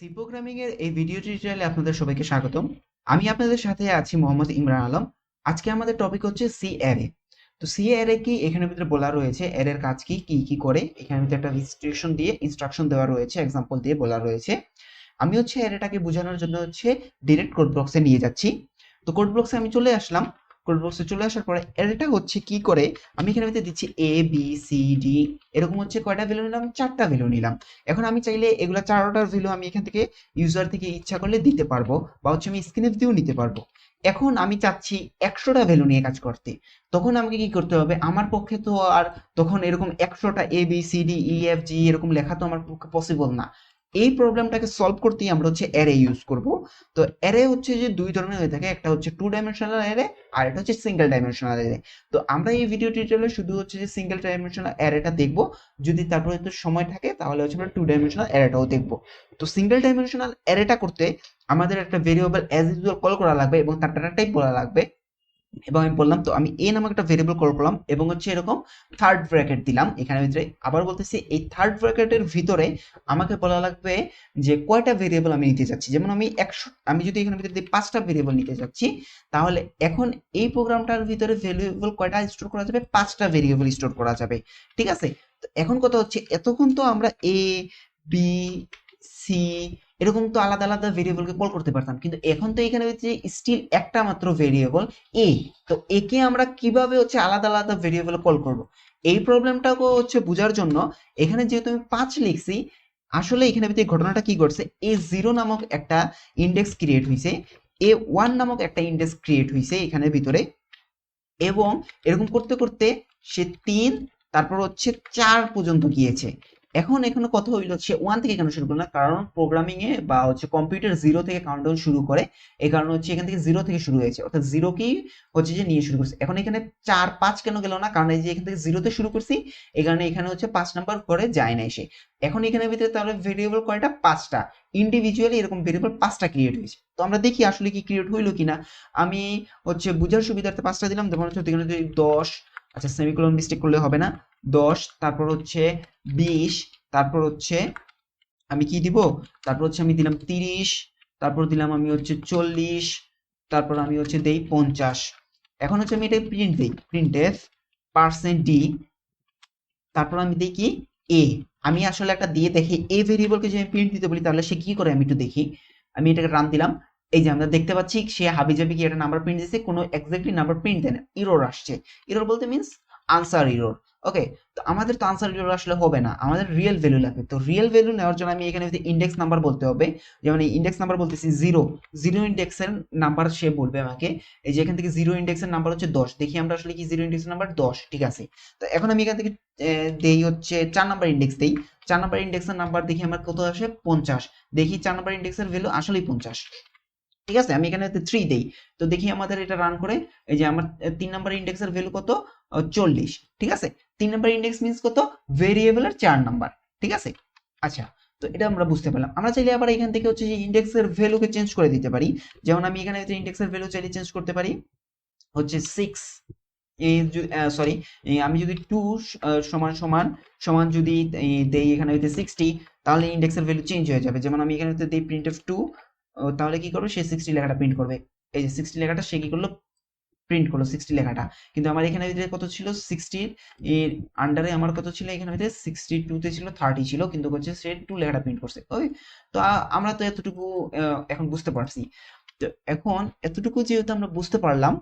C programming এর এই video টিউটোরিয়ালে আপনাদের সবাইকে স্বাগতম। আমি আপনাদের সাথে আছি মোহাম্মদ ইমরান আলম। আজকে আমাদের টপিক হচ্ছে সি অ্যারে। তো সি অ্যারে কি এখানের ভিতরে বলা রয়েছে, অ্যারের কাজ কি কি কি করে, এখানের ভিতরে একটা ইনস্ট্রাকশন দেওয়া রয়েছে, এক্সাম্পল দিয়ে বলা রয়েছে। আমি হচ্ছে অ্যারেটাকে বোঝানোর জন্য হচ্ছে ডিরেক্ট কোড ব্লকসে নিয়ে যাচ্ছি। তো কোড ব্লকসে আমি চলে আসলাম। কোড ব্লকসে চলে আসার পরে অ্যারেটা হচ্ছে কি করে, আমি এখানে ভিতরে দিচ্ছি এ বি সি ডি, এরকম হচ্ছে কয়টা ভ্যালু নিলাম, 4টা ভ্যালু নিলাম। এখন আমি চাইলে এগুলা 4টার ভ্যালু আমি এখান থেকে ইউজার থেকে ইচ্ছা করলে দিতে পারবো, বা হচ্ছে আমি স্ক্রিনএফ দিয়েও নিতে পারবো। এখন আমি চাচ্ছি 100টা ভ্যালু নিয়ে কাজ করতে। তখন আমাকে কি করতে হবে, আমার পক্ষে তো আর তখন এরকম 100টা A B C D E F G এরকম লেখা তো আমার পক্ষে পসিবল না। এই প্রবলেমটাকে সলভ করতেই আমরা হচ্ছে অ্যারে ইউজ করব। তো অ্যারে হচ্ছে যে দুই ধরনের হয়ে থাকে, একটা হচ্ছে 2 ডাইমেনশনাল অ্যারে আর এটা হচ্ছে সিঙ্গেল ডাইমেনশনাল অ্যারে। তো আমরা এই ভিডিও টিউটোরিয়ালে শুধু হচ্ছে যে সিঙ্গেল ডাইমেনশনাল অ্যারেটা দেখব। যদি তারপরে একটু সময় থাকে তাহলে হচ্ছে আমরা 2 ডাইমেনশনাল অ্যারেটাও দেখব। তো সিঙ্গেল ডাইমেনশনাল অ্যারেটা করতে আমাদের একটা ভেরিয়েবল অ্যাজ ইউজুয়াল কল করা লাগবে এবং তার ডাটা টাইপ বলা লাগবে। এবং আমি বললাম, তো আমি এ নামক একটা ভেরিয়েবল কল করলাম এবং হচ্ছে এরকম থার্ড ব্র্যাকেট দিলাম এখানে ভিতরে। আবার বলতেছি, এই থার্ড ব্র্যাকেটের ভিতরে আমাকে বলা লাগবে যে কয়টা ভেরিয়েবল আমি নিতে চাচ্ছি। যেমন আমি 100, আমি যদি এখানে ভিতরে 5টা ভেরিয়েবল নিতে চাচ্ছি, তাহলে এখন এই প্রোগ্রামটার ভিতরে ভেরিয়েবল কয়টা স্টোর করা যাবে, 5টা ভেরিয়েবল স্টোর করা যাবে। ঠিক আছে। তো এখন কথা হচ্ছে, এতক্ষণ তো আমরা এ বি সি এরকম তো আলাদা আলাদা ভেরিয়েবলকে কল করতে পারতাম, কিন্তু এখন তো এখানে হচ্ছে স্টিল একটা মাত্র ভেরিয়েবল এ। তো একে আমরা কিভাবে হচ্ছে আলাদা আলাদা ভেরিয়েবল কল করব, এই প্রবলেমটাকে হচ্ছে বোঝার জন্য এখানে যেহেতু আমি 5 লিখছি, আসলে এখানে ভিতরে ঘটনাটা কি ঘটছে, A0 নামক একটা ইন্ডেক্স ক্রিয়েট হয়েছে, A1 নামক একটা ইন্ডেক্স ক্রিয়েট হয়েছে এখানে ভিতরে, এবং এরকম করতে করতে সে 3, তারপর হচ্ছে 4 পর্যন্ত গিয়েছে। এখন এখানে কথা হইল, সে 1 থেকে কেন শুরু করলো না, কারণ প্রোগ্রামিং এ বা হচ্ছে কম্পিউটার 0 থেকে কাউন্টডাউন শুরু করে। এই কারণে হচ্ছে এখান থেকে 0 থেকে শুরু হয়েছে, অর্থাৎ 0 কেই হচ্ছে যে নিয়ে শুরু করছে। এখন এখানে 4 5 কেন গেল না, কারণ এই যে এখান থেকে 0 তে শুরু করছি, এই কারণে এখানে হচ্ছে 5 নাম্বার করে যায় না এসে। এখন এখানে ভিতরে তাহলে ভেরিয়েবল কয়টা, 5টা। ইন্ডিভিজুয়ালি এরকম ভেরিয়েবল 5টা ক্রিয়েট হয়েছে। তো আমরা দেখি আসলে কি ক্রিয়েট হইলো কিনা। আমি হচ্ছে বুঝার সুবিধার্থে 5টা দিলাম, যেমন হচ্ছে এখানে যদি 10, আচ্ছা সেমিকোলন মিস্টেক করলে হবে না, 10, তারপর হচ্ছে 20, তারপর হচ্ছে আমি কি দিব, তারপর হচ্ছে আমি দিলাম 30, তারপর দিলাম আমি হচ্ছে 40, তারপর আমি হচ্ছে দেই 50। এখন হচ্ছে আমি এটা প্রিন্ট দিই, প্রিন্ট এফ %d, তারপর আমি দিই কি এ। আমি আসলে একটা দিয়ে দেখি এ ভেরিয়েবলকে যদি আমি প্রিন্ট দিতে বলি তাহলে সে কি করে, আমি একটু দেখি। আমি এটাকে রান দিলাম। এই যে আমরা দেখতে পাচ্ছি সে হাবিজাবি কি একটা নাম্বার প্রিন্ট দিচ্ছে, কোনো এক্স্যাক্টলি নাম্বার প্রিন্ট দেয় না, ইরর আসছে। ইরর বলতে মিন্স আনসার ইরর। ওকে। তো আমাদের তো আনসার ইরর আসলে হবে না, আমাদের রিয়েল ভ্যালু লাগবে। তো রিয়েল ভ্যালু নেওয়ার জন্য আমি এখানে ইন্ডেক্স নাম্বার বলতে হবে। যেমন এই ইন্ডেক্স নাম্বার বলতেছি 0, 0 ইন্ডেক্সের নাম্বার সে বলবে আমাকে। এই যে এখান থেকে 0 ইন্ডেক্সের নাম্বার হচ্ছে 10, দেখি আমরা আসলে কি 0 ইন্ডেক্সের নাম্বার 10। ঠিক আছে। তো এখন আমি এখান থেকে দেই হচ্ছে 4 নাম্বার ইন্ডেক্স দেই। 4 নাম্বার ইন্ডেক্সের নাম্বার দেখি আমার কত আসে, 50। দেখি 4 নাম্বার ইন্ডেক্সের ভ্যালু আসলেই 50। ঠিক আছে, আমি এখানে 3 দেই। তো দেখি আমাদের এটা রান করে, এই যে আমার 3 নাম্বার ইন্ডেক্সের ভ্যালু কত, 40। ঠিক আছে। 3 নাম্বার ইন্ডেক্স মিন্স কত, ভেরিয়েবলের 4 নাম্বার। ঠিক আছে। আচ্ছা। তো এটা আমরা বুঝতে পারলাম। আমরা চাইলে আবার এখান থেকে হচ্ছে যে ইন্ডেক্সের ভ্যালুকে চেঞ্জ করে দিতে পারি। যেমন আমি এখানে ইন্ডেক্সের ভ্যালু চাইলে চেঞ্জ করতে পারি হচ্ছে 6, সরি, আমি যদি 2 সমান সমান সমান যদি দেই এখানে হইতে 60, তাহলে ইন্ডেক্সের ভ্যালু চেঞ্জ হয়ে যাবে। যেমন আমি এখানে দেই প্রিন্টএফ 2, তাহলে কি করবে, সে 60 লেখাটা প্রিন্ট করবে। এই যে 60 লেখাটা সে কি করলো, প্রিন্ট করলো 60 লেখাটা। কিন্তু আমার এখানে ভিতরে কত ছিল, 60 এর আন্ডারে আমার কত ছিল, এখানে ভিতরে 62 তে ছিল, 30 ছিল, কিন্তু হচ্ছে সে 2 লেখাটা প্রিন্ট করছে। ওকে। তো আমরা তো এতটুকু এখন বুঝতে পারছি। তো এখন এতটুকু যেহেতু আমরা বুঝতে পারলাম,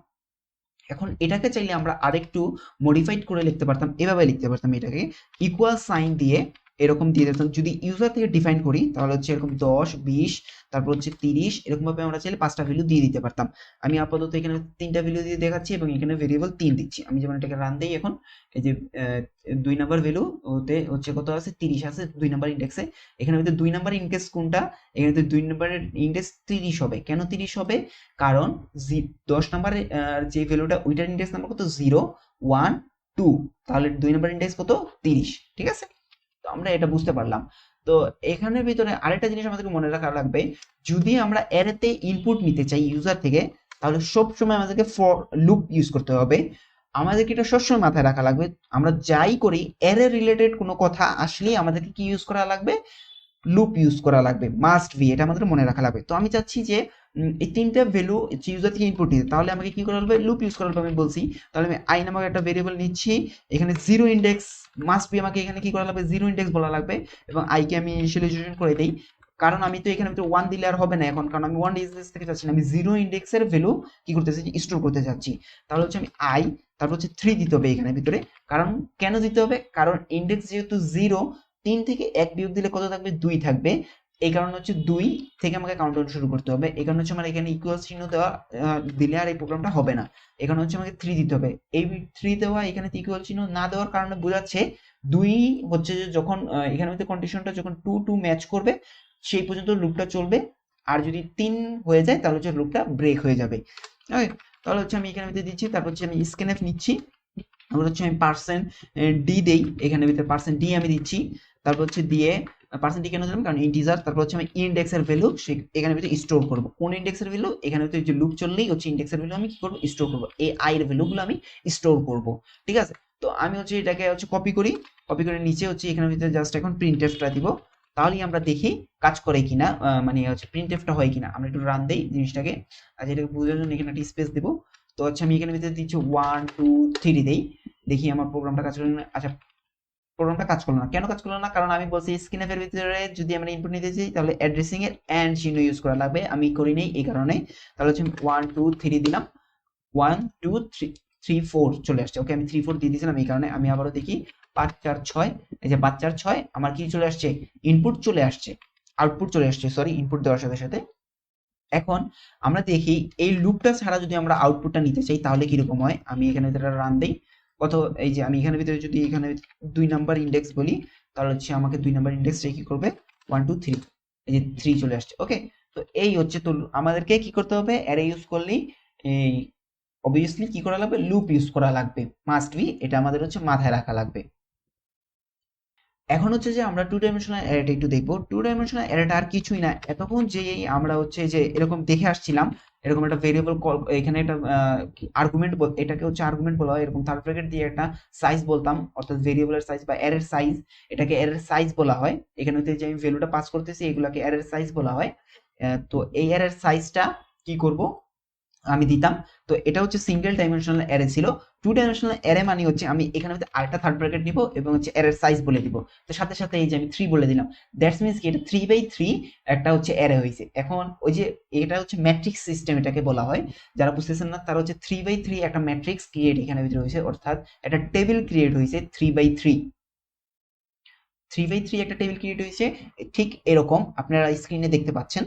এখন এটাকে চাইলে আমরা আরেকটু মডিফাইড করে লিখতে পারতাম, এভাবে লিখতে পারতাম এটাকে, ইকুয়াল সাইন দিয়ে এরকম দিয়ে দিতাম। যদি ইউজার থেকে ডিফাইন করি তাহলে হচ্ছে এরকম 10 20, তারপর হচ্ছে 30, এরকম ভাবে আমরা চাইলে 5টা ভ্যালু দিয়ে দিতে পারতাম। আমি আপাতত এখানে 3টা ভ্যালু দিয়ে দেখাচ্ছি এবং এখানে ভেরিয়েবল 3 দিচ্ছি। আমি যেমন এটাকে রান দেই এখন, এই যে 2 নাম্বার ভ্যালু ওতে হচ্ছে কত আছে, 30 আছে 2 নাম্বার ইন্ডেক্সে। এখানে হয়তো 2 নাম্বার ইন্ডেক্স কোনটা, এখানে 2 নাম্বারের ইন্ডেক্স 30 হবে। কেন 30 হবে, কারণ 10 নাম্বারের যে ভ্যালুটা ওইটার ইন্ডেক্স নাম্বার কত, 0 1 2, তাহলে 2 নাম্বার ইন্ডেক্স কত, 30। ঠিক আছে। তো আমরা এটা বুঝতে পারলাম। তো এখানের ভিতরে আরেকটা জিনিস আমাদেরকে মনে রাখা লাগবে, যদি আমরা অ্যারেতে ইনপুট নিতে চাই ইউজার থেকে, তাহলে সব সময় আমাদেরকে ফর লুপ ইউজ করতে হবে। আমাদেরকে এটা সবসময় মাথায় রাখা লাগবে, আমরা যাই করি অ্যারে রিলেটেড কোনো কথা আসলেই আমাদেরকে কি ইউজ করা লাগবে, লুপ ইউজ করা লাগবে, মাস্ট বি, এটা আমাদের মনে রাখা লাগবে। তো আমি চাচ্ছি যে এই তিনটা ভ্যালু ইউজার থেকে ইনপুট নিতে, তাহলে আমাকে কি করা লাগবে, লুপ ইউজ করা লাগবে। আমি বলছি তাহলে আমি আই নামক একটা ভেরিয়েবল নিচ্ছি, এখানে জিরো ইন্ডেক্স মাস্ট বি, আমাকে এখানে কি করা লাগবে, জিরো ইন্ডেক্স বলা লাগবে, এবং আইকে আমি ইনিশিয়ালাইজেশন করে দিই। কারণ আমি তো এখানে ওয়ান দিলে আর হবে না এখন, কারণ আমি ওয়ান ইন্ডেক্স থেকে চাচ্ছি না, আমি জিরো ইন্ডেক্সের ভ্যালু কি করতে চাচ্ছি, স্টোর করতে চাচ্ছি। তাহলে হচ্ছে আমি আই, তারপর হচ্ছে 3 দিতে হবে এখানে ভিতরে। কারণ কেন দিতে হবে, কারণ ইন্ডেক্স যেহেতু জিরো, 3 থেকে 1 বিয়োগ দিলে কত থাকবে, 2 থাকবে। এই কারণে হচ্ছে 2 থেকে আমাকে কাউন্টডাউন শুরু করতে হবে। এই কারণে হচ্ছে আমার এখানে ইকুয়াল চিহ্ন দেওয়া দিলে আর এই প্রোগ্রামটা হবে না। এখানে হচ্ছে আমাকে 3 দিতে হবে। এই 3 দেওয়া, এখানে ইকুয়াল চিহ্ন না দেওয়ার কারণে বোঝাচ্ছে 2 হচ্ছে যে যখন এখানে মধ্যে কন্ডিশনটা যখন 2 ম্যাচ করবে সেই পর্যন্ত লুপটা চলবে, আর যদি 3 হয়ে যায় তাহলে হচ্ছে লুপটা ব্রেক হয়ে যাবে। ওকে, তাহলে হচ্ছে আমি এখানে মধ্যে দিচ্ছি, তারপর হচ্ছে আমি স্ক্যানএফ নিচ্ছি, তারপর হচ্ছে আমি পার্সেন্ট ডি দেই, এখানে ভিতরে পার্সেন্ট ডি আমি দিচ্ছি, তারপর হচ্ছে দিয়ে পার্সেন্ট ডি কেন দিলাম, কারণ ইন্টিজার। তারপর হচ্ছে আমি ইন্ডেক্সের ভ্যালু এখানে ভিতরে স্টোর করব, কোন ইন্ডেক্সের ভ্যালু, এখানে ভিতরে যে লুপ চললেই হচ্ছে ইন্ডেক্সের ভ্যালু আমি কি করব, স্টোর করব, এই আই এর ভ্যালুগুলো আমি স্টোর করব। ঠিক আছে, তো আমি হচ্ছে এটাকে হচ্ছে কপি করি, কপি করে নিচে হচ্ছে এখানে ভিতরে জাস্ট এখন প্রিন্টএফটা দিব, তাহলেই আমরা দেখি কাজ করে কিনা, মানে হচ্ছে প্রিন্টএফটা হয় কিনা। আমরা একটু রান দেই জিনিসটাকে, আর এটাকে বোঝার জন্য এখানে একটা স্পেস দিব। তো হচ্ছে আমি এখানে ভিতরে দিচ্ছি 1 2 3 দেই, দেখি আমার প্রোগ্রামটা কাজ করলো না। আচ্ছা, প্রোগ্রামটা কাজ করলো না, কেন কাজ করলো না, কারণ আমি বলছি স্ক্যানএফের ভিতরে যদি আমরা ইনপুট নিতে চাই তাহলে অ্যাড্রেসিং এর এন্ড চিহ্ন ইউজ করা লাগবে, আমি করি নাই এই কারণে। তাহলে হচ্ছে 1 2 3 দিলাম, 1 2 3 3 4 চলে আসছে। ওকে, আমি 3 4 দিয়ে দিয়েছিলাম এই কারণে। আমি আবারও দেখি 5 4 6, এই যে 5 4 6 আমার কি চলে আসছে, ইনপুট চলে আসছে, আউটপুট চলে আসছে, সরি, ইনপুট দেওয়ার সাথে সাথে। এখন আমরা দেখি এই লুপটা ছাড়া যদি আমরা আউটপুটটা নিতে চাই তাহলে কিরকম হয়। আমি এখানে যেটা রান দিই, কত, এই যে আমি এখানে ভিতরে যদি এখানে 2 নাম্বার ইন্ডেক্স বলি, তাহলে হচ্ছে আমাকে 2 নাম্বার ইন্ডেক্সটা কি করবে, 1 2 3, এই যে 3 চলে আসছে। ওকে, তো এই হচ্ছে, তো আমাদেরকে কি করতে হবে, অ্যারে ইউজ করলেই এই অবভিয়াসলি কি করা লাগবে, লুপ ইউজ করা লাগবে, মাস্ট বি, এটা আমাদের হচ্ছে মাথায় রাখা লাগবে। এখন হচ্ছে যে আমরা টু ডাইমেনশনাল অ্যারেটা একটু দেখবো। টু ডাইমেনশনাল অ্যারেটা আর কিছুই না, এতক্ষণ যে আমরা হচ্ছে যে এরকম দেখে আসছিলাম, এরকম একটা ভেরিয়েবল কল, এখানে একটা আর্গুমেন্ট, এটাকে হচ্ছে আর্গুমেন্ট বলা হয়, এরকম থার্ড ব্র্যাকেট দিয়ে একটা সাইজ বলতাম, অর্থাৎ ভেরিয়েবলের সাইজ বা অ্যারের সাইজ, এটাকে অ্যারের সাইজ বলা হয়। এখানে হচ্ছে যে আমি ভ্যালুটা পাস করতেছি, এগুলাকে অ্যারের সাইজ বলা হয়। তো এই অ্যারের সাইজটা কি করব, আমি দিতাম। তো এটা হচ্ছে সিঙ্গেল ডাইমেনশনাল অ্যারে ছিল। টু ডাইমেনশনাল অ্যারে মানে হচ্ছে আমি এখানে হচ্ছে আরেকটা থার্ড ব্র্যাকেট নিব এবং হচ্ছে অ্যারের সাইজ বলে দিব। তো সাথে সাথে এই যে আমি 3 বলে দিলাম, দ্যাটস মিন্স কি এটা 3/3 একটা হচ্ছে অ্যারে হয়েছে। এখন ওই যে এটা হচ্ছে ম্যাট্রিক্স সিস্টেম এটাকে বলা হয়, যারা বুঝতেছেন না তারা হচ্ছে 3/3 একটা ম্যাট্রিক্স ক্রিয়েট এখানে ভিতরে হয়েছে, অর্থাৎ একটা টেবিল ক্রিয়েট হয়েছে 3/3, 3/3 একটা টেবিল ক্রিয়েট হয়েছে। ঠিক এরকম আপনারা স্ক্রিনে দেখতে পাচ্ছেন,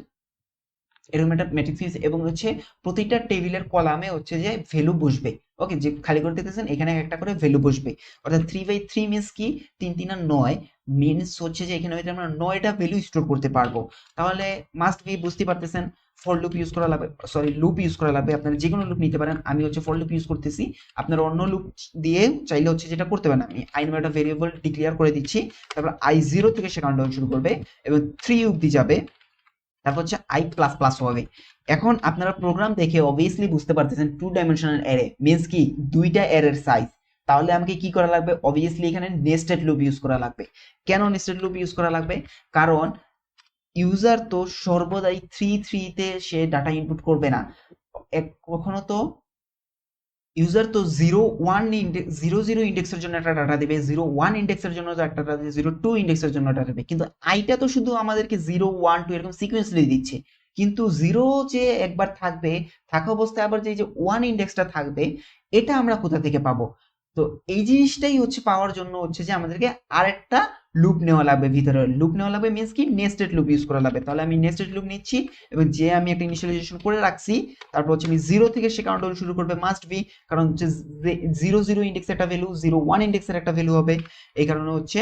এরকম একটা ম্যাট্রিক্স, এবং হচ্ছে প্রতিটা টেবিলের কলামে হচ্ছে যে ভ্যালু বসবে। ওকে, যে খালি করে দিতেছেন এখানে একটা করে ভ্যালু বসবে, অর্থাৎ 3/3 মিনস কি, 3 3 আর 9 মিনস হচ্ছে যে এখানে হয়তো আমরা 9টা ভ্যালু স্টোর করতে পারবো। তাহলে মাস্ট বি, বুঝতে পারতেছেন, ফর লুপ ইউজ করা লাগবে, সরি লুপ ইউজ করা লাগবে। আপনারা যে কোনো লুপ নিতে পারেন, আমি হচ্ছে ফর লুপ ইউজ করতেছি, আপনারা অন্য লুপ দিয়ে চাইলে হচ্ছে যেটা করতে পারেন। আমি আই নামে একটা ভেরিয়েবল ডিক্লেয়ার করে দিচ্ছি, তারপর i0 থেকে সে কাউন্টডাউন শুরু করবে এবং 3 অবধি যাবে, তারপর হচ্ছে আই প্লাস প্লাস হবে। এখন আপনারা প্রোগ্রাম দেখে অবভিয়াসলি বুঝতে পারতেছেন টু ডাইমেনশনাল অ্যারে মিন্স কি, দুইটা অ্যারের সাইজ। তাহলে আমাকে কি করা লাগবে, অবভিয়াসলি এখানে নেস্টেড লুপ ইউজ করা লাগবে। কেন নেস্টেড লুপ ইউজ করা লাগবে, কারণ ইউজার তো সর্বদাই 3 3 তে সে ডাটা ইনপুট করবে না, কখনো তো ইউজার তো 0 1 ইন্ডেক্স 0 0 ইন্ডেক্সের জন্য একটা ডাটা দেবে, 0 1 ইন্ডেক্সের জন্য একটা ডাটা দেবে, 0 2 ইন্ডেক্সের জন্য ডাটা দেবে। কিন্তু আইটা তো শুধু আমাদেরকে 0 1 2 এরকম সিকোয়েন্সলি দিচ্ছে, কিন্তু 0 যে একবার থাকবে, থাকা অবস্থায় আবার যে 1 ইন্ডেক্সটা থাকবে, এটা আমরা কোথা থেকে পাবো। তো এই জিনিসটাই হচ্ছে পাওয়ার জন্য হচ্ছে যে আমাদেরকে আরেকটা লুপ নেওয়া লাগবে, ভিতরে লুপ নেওয়া লাগবে মিন্স কি, নেস্টেড লুপ ইউজ করা লাগবে। তাহলে আমি নেস্টেড লুপ নিচ্ছি, এবং যে আমি একটা ইনিশিয়ালাইজেশন করে রাখছি, তারপর হচ্ছে আমি 0 থেকে সে কাউন্টডাউন শুরু করবে, মাস্ট বি, কারণ হচ্ছে 0 0 ইন্ডেক্সের একটা ভ্যালু, 0 1 ইন্ডেক্সের একটা ভ্যালু হবে, এই কারণে হচ্ছে।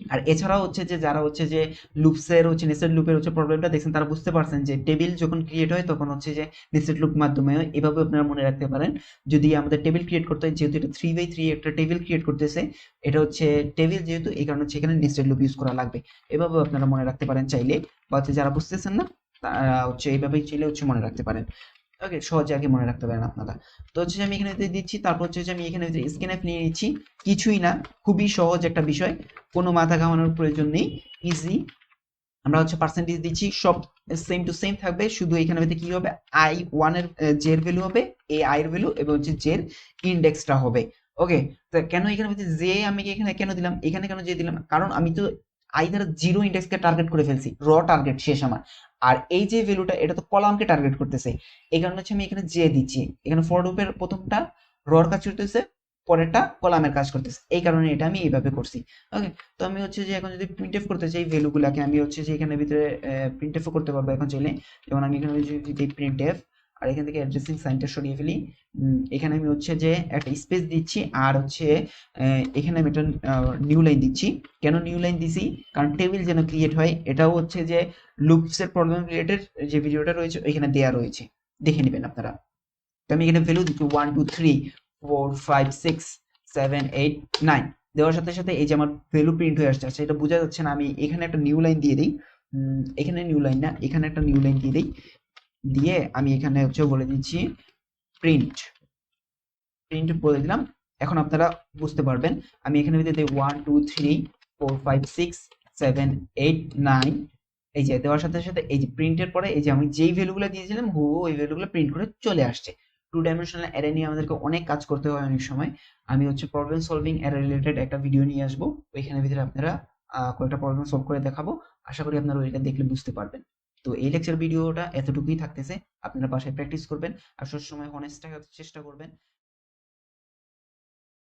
আর এছাড়াও হচ্ছে যে যারা হচ্ছে যে লুপসের হচ্ছে নেস্টেড লুপের হচ্ছে প্রবলেমটা দেখছেন, তারা বুঝতে পারছেন যে টেবিল যখন ক্রিয়েট হয় তখন হচ্ছে যে নেস্টেড লুপ মাধ্যমে হয়। এভাবে আপনারা মনে রাখতে পারেন, যদি আমাদের টেবিল ক্রিয়েট করতে হয়, যেহেতু এটা 3/3 একটা টেবিল ক্রিয়েট করতেছে, এটা হচ্ছে টেবিল যেহেতু, এই কারণে হচ্ছে এখানে নেস্টেড লুপ ইউজ করা লাগবে। এভাবেও আপনারা মনে রাখতে পারেন চাইলে, বা হচ্ছে যারা বুঝতেছেন না তারা হচ্ছে এইভাবেই চাইলে হচ্ছে মনে রাখতে পারেন। ওকে, সহজে আগে মনে রাখতে পারেন আপনারা। তো হচ্ছে যে আমি এখানে দিচ্ছি, তারপর হচ্ছে যে আমি এখানে স্ক্যানএফ নিয়ে নিচ্ছি, কিছুই না, খুবই সহজ একটা বিষয়, কোনো মাথা ঘামানোর প্রয়োজন নেই, ইজি। আমরা হচ্ছে পার্সেন্টেজ দিচ্ছি, সব সেম টু সেম থাকবে, শুধু এখানে ভিতরে কি হবে, আই ওয়ান এর জে এর ভ্যালু হবে, এ আই এর ভ্যালু এবং হচ্ছে জে এর ইন্ডেক্সটা হবে। ওকে, তো কেন এখানে ভিতরে জে আমি এখানে কেন দিলাম, এখানে কেন জে দিলাম, কারণ আমি তো আই দ্বারা জিরো ইন্ডেক্সকে টার্গেট করে ফেলছি, র টার্গেট শেষ আমার। আর এই যে ভ্যালুটা এটা তো কলামকে টার্গেট করতেছে, এই কারণে হচ্ছে আমি এখানে জে দিচ্ছি। এখানে ফর লুপের প্রথমটা রর কাজ করতেছে, পরেরটা কলামের কাজ করতেছে, এই কারণে এটা আমি এইভাবে করছি। ওকে, তো আমি হচ্ছে যে এখন যদি প্রিন্টএফ করতে চাই ভ্যালুগুলোকে, আমি হচ্ছে যে এখানে ভিতরে প্রিন্টএফও করতে পারবো এখন চাইলে। যেমন আমি এখানে যদি দিই প্রিন্টএফ, আর এখান থেকে অ্যাড্রেসিং সাইনটা সরিয়ে ফেলি, এখানে আমি হচ্ছে যে একটা স্পেস দিচ্ছি, আর হচ্ছে এখানে আমি একটা নিউ লাইন দিচ্ছি। কেন নিউ লাইন দিছি, কারণ টেবিল যেন ক্রিয়েট হয়, এটাও হচ্ছে যে লুপসের প্রবলেম রিলেটেড যে ভিডিওটা রয়েছে এখানে দেয়া রয়েছে, দেখে নেবেন আপনারা। তো আমি এখানে ভ্যালু দিচ্ছি 1 2 3 4 5 6 7 8 9, দেওয়ার সাথে সাথে এই যে আমার ভ্যালু প্রিন্ট হয়ে আসছে। আচ্ছা, এটা বোঝা যাচ্ছে না, আমি এখানে একটা নিউ লাইন দিয়ে দিই, এখানে নিউ লাইন না, এখানে একটা নিউ লাইন দিয়ে দিই, দিয়ে আমি এখানে হচ্ছে বলে দিচ্ছি প্রিন্ট, প্রিন্ট বলে দিলাম। এখন আপনারা বুঝতে পারবেন, আমি এখানে যদি দিই 1 2 3 4 5 6 7 8 9, এই যে দেওয়ার সাথে সাথে এই যে প্রিন্টের পরে এই যে আমি যেই ভ্যালুগুলো দিয়েছিলাম ওই ভ্যালুগুলো প্রিন্ট করে চলে আসছে। টু ডাইমেনশনাল অ্যারে নিয়ে আমাদেরকে অনেক কাজ করতে হয় অনেক সময়। আমি হচ্ছে প্রবলেম সলভিং অ্যারে রিলেটেড একটা ভিডিও নিয়ে আসবো, ওইখানের ভিতরে আপনারা কয়েকটা প্রবলেম সলভ করে দেখাবো। আশা করি আপনারা ওইটা দেখলে বুঝতে পারবেন। তো এই লেকচার ভিডিওটা এতটুকুই থাকতেছে, আপনারা বাসায় প্র্যাকটিস করবেন আর সবসময় হনেস্ট থাকার চেষ্টা করবেন।